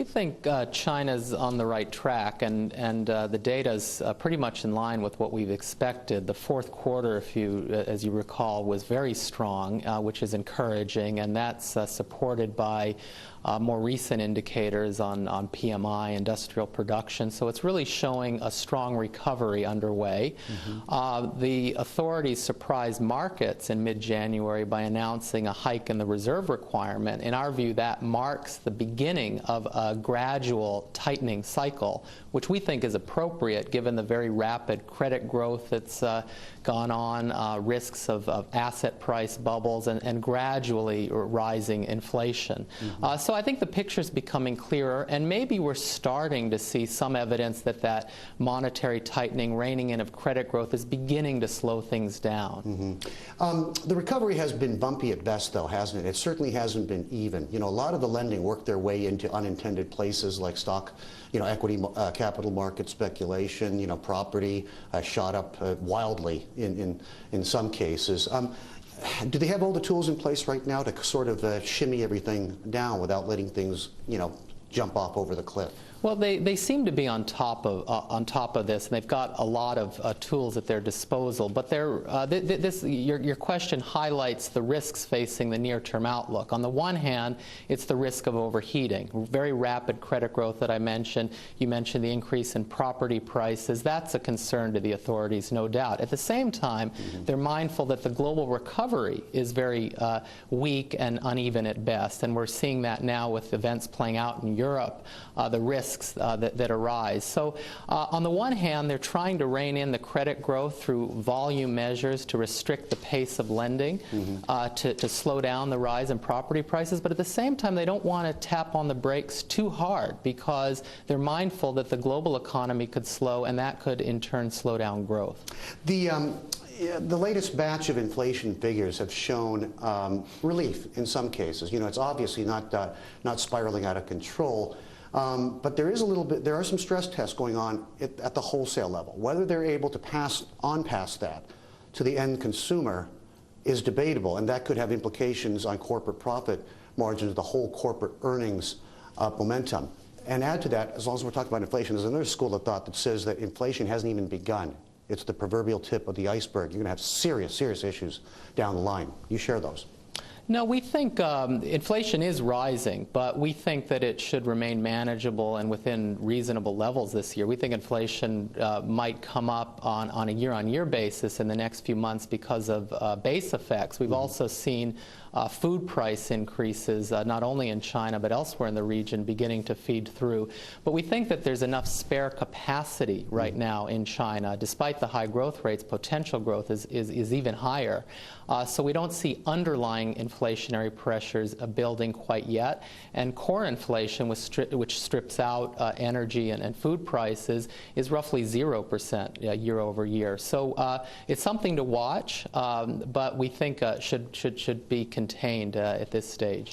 think China's on the right track, and the data's pretty much in line with what we've expected. The fourth quarter, as you recall, was very strong, which is encouraging, and that's supported by more recent indicators on PMI, industrial production. So it's really showing a strong recovery underway. The authorities surprised markets in mid-January by announcing a hike in the reserve requirement. In our view, that marks the beginning of a gradual tightening cycle, which we think is appropriate given the very rapid credit growth that's gone on, risks of asset price bubbles, and gradually rising inflation. So I think the picture's becoming clearer, and maybe we're starting to see some evidence that that monetary tightening, reining in of credit growth, is beginning to slow things down. The recovery has been bumpy at best, though, hasn't it? It certainly hasn't been even. You know, a lot of the lending worked their way into unintended places like stock, equity, capital market speculation. Property shot up wildly in some cases. Do they have all the tools in place right now to sort of shimmy everything down without letting things, jump off over the cliff? Well, they seem to be on top of this, and they've got a lot of tools at their disposal. But your question highlights the risks facing the near-term outlook. On the one hand, it's the risk of overheating. Very rapid credit growth that I mentioned. You mentioned the increase in property prices. That's a concern to the authorities, no doubt. At the same time, they're mindful that the global recovery is very weak and uneven at best, and we're seeing that now with events playing out in Europe. The risks that arise. So on the one hand, they're trying to rein in the credit growth through volume measures to restrict the pace of lending, to slow down the rise in property prices. But at the same time, they don't want to tap on the brakes too hard because they're mindful that the global economy could slow, and that could in turn slow down growth. The latest batch of inflation figures have shown relief in some cases. It's obviously not spiraling out of control. But there are some stress tests going on at the wholesale level. Whether they're able to pass that to the end consumer is debatable, and that could have implications on corporate profit margins, the whole corporate earnings momentum. And add to that, as long as we're talking about inflation, there's another school of thought that says that inflation hasn't even begun. It's the proverbial tip of the iceberg. You're going to have serious, serious issues down the line. You share those? No, we think inflation is rising, but we think that it should remain manageable and within reasonable levels this year. We think inflation might come up on a year-on-year basis in the next few months because of base effects. We've also seen food price increases, not only in China but elsewhere in the region, beginning to feed through. But we think that there's enough spare capacity right now in China. Despite the high growth rates, potential growth is even higher. So we don't see underlying inflationary pressures building quite yet. And core inflation, which strips out energy and food prices, is roughly 0% year over year. So it's something to watch, but we think should be contained at this stage.